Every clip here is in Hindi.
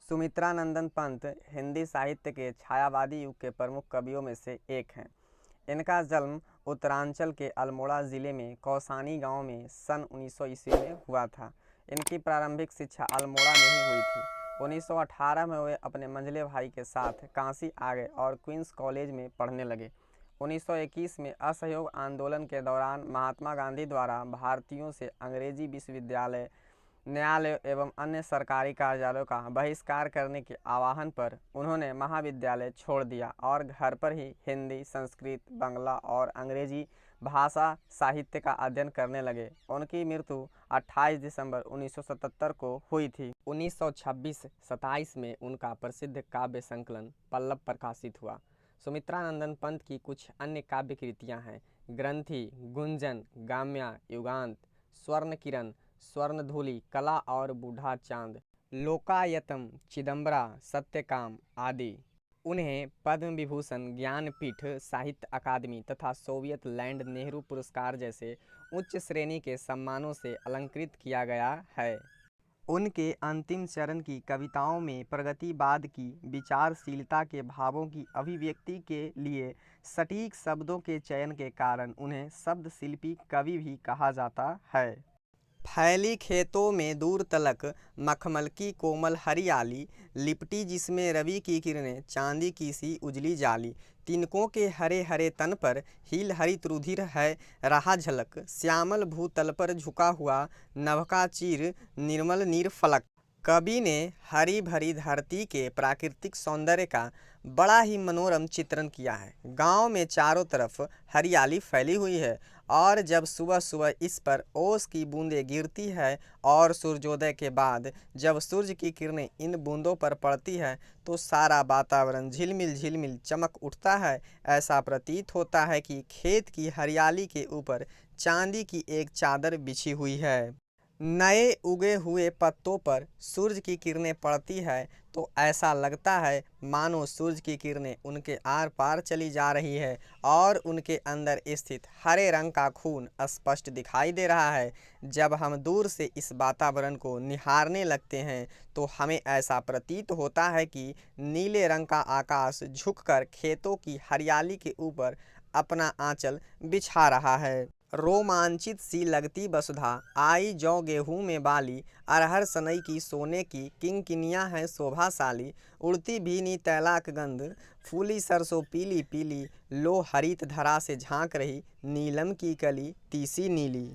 सुमित्रानंदन पंत हिंदी साहित्य के छायावादी युग के प्रमुख कवियों में से एक हैं। इनका जन्म उत्तरांचल के अल्मोड़ा ज़िले में कौसानी गांव में सन 1900 ईस्वी में हुआ था। इनकी प्रारंभिक शिक्षा अल्मोड़ा में ही हुई थी। 1918 में वे अपने मंझले भाई के साथ काशी आ गए और क्वींस कॉलेज में पढ़ने लगे। 1921 में असहयोग आंदोलन के दौरान महात्मा गांधी द्वारा भारतीयों से अंग्रेजी विश्वविद्यालय, न्यायालय एवं अन्य सरकारी कार्यालयों का बहिष्कार करने के आह्वान पर उन्होंने महाविद्यालय छोड़ दिया और घर पर ही हिंदी, संस्कृत, बांग्ला और अंग्रेजी भाषा साहित्य का अध्ययन करने लगे। उनकी मृत्यु 28 दिसंबर 1977 को हुई थी। 1926-27 में उनका प्रसिद्ध काव्य संकलन पल्लव प्रकाशित हुआ। सुमित्रानंदन पंत की कुछ अन्य काव्य कृतियाँ हैं: ग्रंथि, गुंजन, गाम्या, युगांत, स्वर्ण किरण, स्वर्णधूलि, कला और बूढ़ा चांद, लोकायतम, चिदंबरा, सत्यकाम आदि। उन्हें पद्म विभूषण, ज्ञानपीठ, साहित्य अकादमी तथा सोवियत लैंड नेहरू पुरस्कार जैसे उच्च श्रेणी के सम्मानों से अलंकृत किया गया है। उनके अंतिम चरण की कविताओं में प्रगतिवाद की विचारशीलता के भावों की अभिव्यक्ति के लिए सटीक शब्दों के चयन के कारण उन्हें शब्द शिल्पी कवि भी कहा जाता है। फैली खेतों में दूर तलक मखमल की कोमल हरियाली, लिपटी जिसमें रवि की किरणें चांदी की सी उजली जाली। तिनकों के हरे हरे तन पर हील हरित रुधिर है रहा झलक, श्यामल भूतल पर झुका हुआ नभ का चीर निर्मल नीर फलक। कवि ने हरी भरी धरती के प्राकृतिक सौंदर्य का बड़ा ही मनोरम चित्रण किया है। गांव में चारों तरफ हरियाली फैली हुई है और जब सुबह सुबह इस पर ओस की बूंदें गिरती है और सूर्योदय के बाद जब सूर्य की किरणें इन बूंदों पर पड़ती है तो सारा वातावरण झिलमिल झिलमिल चमक उठता है। ऐसा प्रतीत होता है कि खेत की हरियाली के ऊपर चांदी की एक चादर बिछी हुई है। नए उगे हुए पत्तों पर सूरज की किरणें पड़ती है तो ऐसा लगता है मानो सूरज की किरणें उनके आर पार चली जा रही है और उनके अंदर स्थित हरे रंग का खून स्पष्ट दिखाई दे रहा है। जब हम दूर से इस वातावरण को निहारने लगते हैं तो हमें ऐसा प्रतीत होता है कि नीले रंग का आकाश झुककर खेतों की हरियाली के ऊपर अपना आंचल बिछा रहा है। रोमांचित सी लगती वसुधा आई जौ गेहूं में बाली, अरहर सनई की सोने की किंकिनियां हैं शोभाशाली। उड़ती भीनी तैलाक गंध, फूली सरसों पीली पीली, लो हरित धरा से झांक रही नीलम की कली तीसी नीली।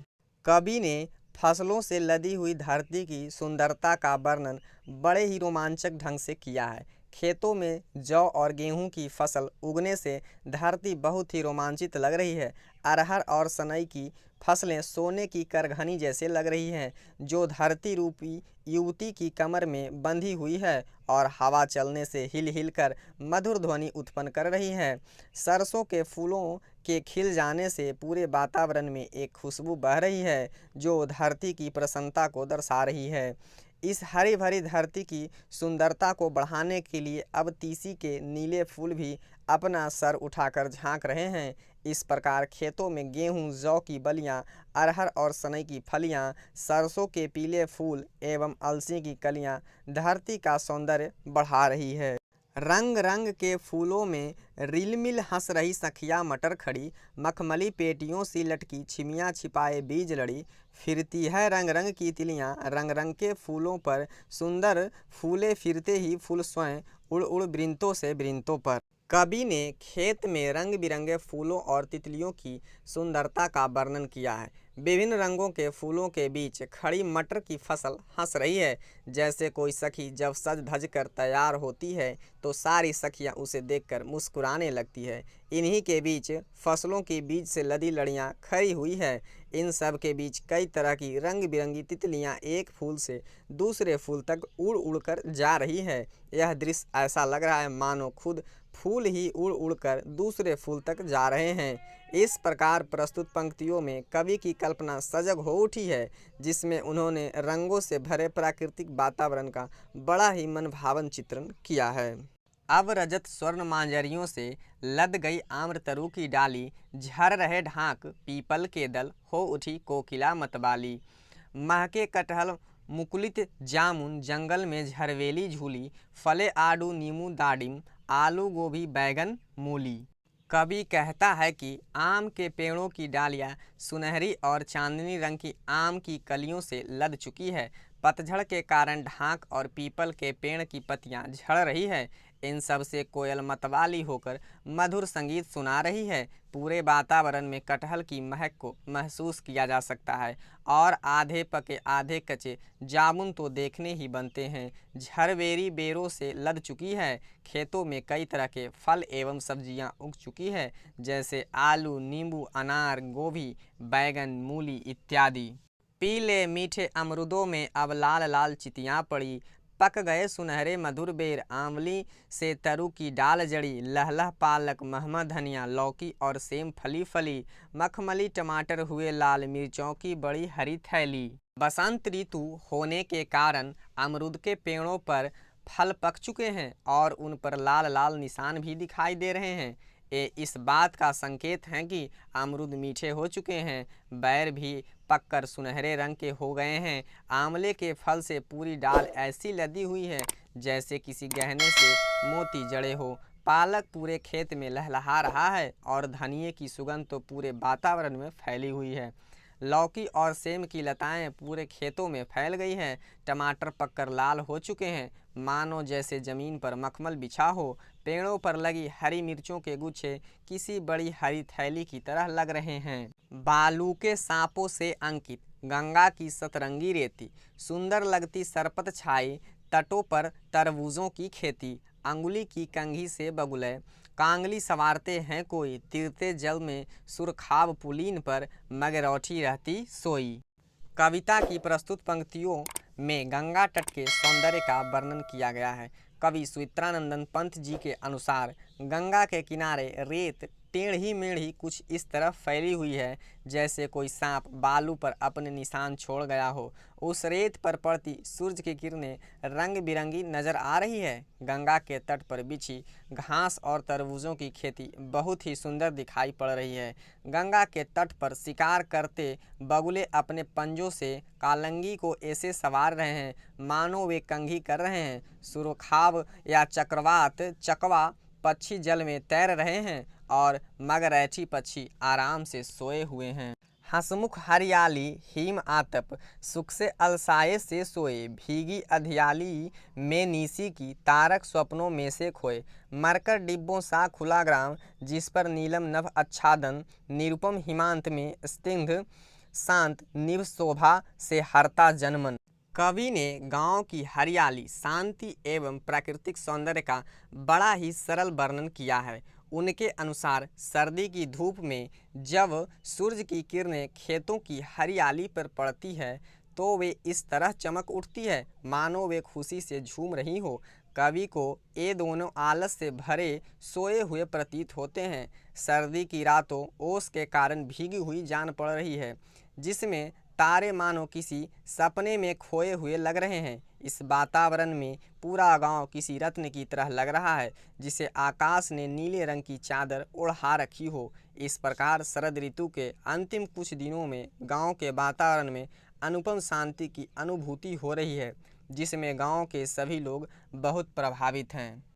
कवि ने फसलों से लदी हुई धरती की सुंदरता का वर्णन बड़े ही रोमांचक ढंग से किया है। खेतों में जौ और गेहूं की फसल उगने से धरती बहुत ही रोमांचित लग रही है। अरहर और सनई की फसलें सोने की करघनी जैसे लग रही हैं जो धरती रूपी युवती की कमर में बंधी हुई है और हवा चलने से हिल हिल कर मधुर ध्वनि उत्पन्न कर रही है। सरसों के फूलों के खिल जाने से पूरे वातावरण में एक खुशबू बह रही है जो धरती की प्रसन्नता को दर्शा रही है। इस हरी भरी धरती की सुंदरता को बढ़ाने के लिए अब तीसी के नीले फूल भी अपना सर उठाकर झांक रहे हैं। इस प्रकार खेतों में गेहूं, जौ की बलियां, अरहर और सनई की फलियां, सरसों के पीले फूल एवं अलसी की कलियां धरती का सौंदर्य बढ़ा रही है। रंग रंग के फूलों में रिलमिल हंस रही सखिया मटर खड़ी, मखमली पेटियों सी लटकी छिमियाँ छिपाए बीज लड़ी। फिरती है रंग रंग की तिलियाँ रंग रंग के फूलों पर, सुंदर फूले फिरते ही फूल स्वयं उड़ उड़ वृंतों से वृंतों पर। कवि ने खेत में रंग बिरंगे फूलों और तितलियों की सुंदरता का वर्णन किया है। विभिन्न रंगों के फूलों के बीच खड़ी मटर की फसल हंस रही है। जैसे कोई सखी जब सज धज कर तैयार होती है तो सारी सखियां उसे देखकर मुस्कुराने लगती है। इन्हीं के बीच फसलों के बीच से लदी लड़ियां खड़ी हुई है। इन सब के बीच कई तरह की रंग बिरंगी तितलियां एक फूल से दूसरे फूल तक उड़ उड़ कर जा रही है। यह दृश्य ऐसा लग रहा है मानो खुद फूल ही उड़ उड़ कर दूसरे फूल तक जा रहे हैं। इस प्रकार प्रस्तुत पंक्तियों में कवि की कल्पना सजग हो उठी है जिसमें उन्होंने रंगों से भरे प्राकृतिक वातावरण का बड़ा ही मनभावन चित्रण किया है। अब रजत स्वर्ण मांजरियों से लद गई आम्रतरु की डाली, झर रहे ढाक पीपल के दल, हो उठी कोकिला मतवाली। महके कटहल मुकुलित जामुन जंगल में झरवेली झूली, फले आड़ू नीमू दाडिम, आलू गोभी बैगन मूली। कवि कहता है कि आम के पेड़ों की डालियां सुनहरी और चांदनी रंग की आम की कलियों से लद चुकी है। पतझड़ के कारण ढाक और पीपल के पेड़ की पत्तियां झड़ रही है। इन सब से कोयल मतवाली होकर मधुर संगीत सुना रही है। पूरे वातावरण में कटहल की महक को महसूस किया जा सकता है और आधे पके आधे कच्चे जामुन तो देखने ही बनते हैं। झरवेरी बेरों से लद चुकी है। खेतों में कई तरह के फल एवं सब्जियां उग चुकी है, जैसे आलू, नींबू, अनार, गोभी, बैगन, मूली इत्यादि। पीले मीठे अमरूदों में अब लाल लाल चितियाँ पड़ी। पक गए सुनहरे मधुर बेर, आंवली से तरु की डाल जड़ी। लहलह पालक, महम धनिया, लौकी और सेम फली फली। मखमली टमाटर हुए लाल, मिर्चों की बड़ी हरी थैली। बसंत ऋतु होने के कारण अमरूद के पेड़ों पर फल पक चुके हैं और उन पर लाल लाल निशान भी दिखाई दे रहे हैं। ये इस बात का संकेत है कि अमरूद मीठे हो चुके हैं। बैर भी पककर सुनहरे रंग के हो गए हैं। आंवले के फल से पूरी डाल ऐसी लदी हुई है जैसे किसी गहने से मोती जड़े हो। पालक पूरे खेत में लहलहा रहा है और धनिये की सुगंध तो पूरे वातावरण में फैली हुई है। लौकी और सेम की लताएं पूरे खेतों में फैल गई हैं। टमाटर पककर लाल हो चुके हैं, मानो जैसे जमीन पर मखमल बिछा हो। पेड़ों पर लगी हरी मिर्चों के गुच्छे किसी बड़ी हरी थैली की तरह लग रहे हैं। बालू के सांपों से अंकित गंगा की सतरंगी रेती, सुंदर लगती सरपत छाई, तटों पर तरबूजों की खेती। अंगुली की कंघी से बगुले कांगली संवारते हैं कोई, तिरते जल में सुरखाब पुलीन पर मगरौठी रहती सोई। कविता की प्रस्तुत पंक्तियों में गंगा तट के सौंदर्य का वर्णन किया गया है। कवि सुचित्रानंदन पंत जी के अनुसार गंगा के किनारे रेत टेढ़ी मेढ़ी कुछ इस तरह फैली हुई है जैसे कोई सांप बालू पर अपने निशान छोड़ गया हो। उस रेत पर पड़ती सूरज की किरणें रंग बिरंगी नजर आ रही है। गंगा के तट पर बिछी घास और तरबूजों की खेती बहुत ही सुंदर दिखाई पड़ रही है। गंगा के तट पर शिकार करते बगुले अपने पंजों से कालंगी को ऐसे सवार रहे हैं मानो वे कंघी कर रहे हैं। सुरखाब या चक्रवात चकवा पक्षी जल में तैर रहे हैं और मगरैठी पक्षी आराम से सोए हुए हैं। हंसमुख हरियाली हिम आतप सुख से अलसाए से सोए, भीगी अधियाली में नीसी की तारक स्वप्नों में से खोए। मरकर डिब्बों सा खुला ग्राम जिस पर नीलम नभ आच्छादन, निरुपम हिमांत में स्निग्ध शांत निभ शोभा से हरता जनमन। कवि ने गांव की हरियाली, शांति एवं प्राकृतिक सौंदर्य का बड़ा ही सरल वर्णन किया है। उनके अनुसार सर्दी की धूप में जब सूरज की किरणें खेतों की हरियाली पर पड़ती है तो वे इस तरह चमक उठती है मानो वे खुशी से झूम रही हो। कवि को ये दोनों आलस से भरे सोए हुए प्रतीत होते हैं। सर्दी की रातों ओस के कारण भीगी हुई जान पड़ रही है, जिसमें तारे मानो किसी सपने में खोए हुए लग रहे हैं। इस वातावरण में पूरा गांव किसी रत्न की तरह लग रहा है जिसे आकाश ने नीले रंग की चादर ओढ़ा रखी हो। इस प्रकार शरद ऋतु के अंतिम कुछ दिनों में गांव के वातावरण में अनुपम शांति की अनुभूति हो रही है, जिसमें गांव के सभी लोग बहुत प्रभावित हैं।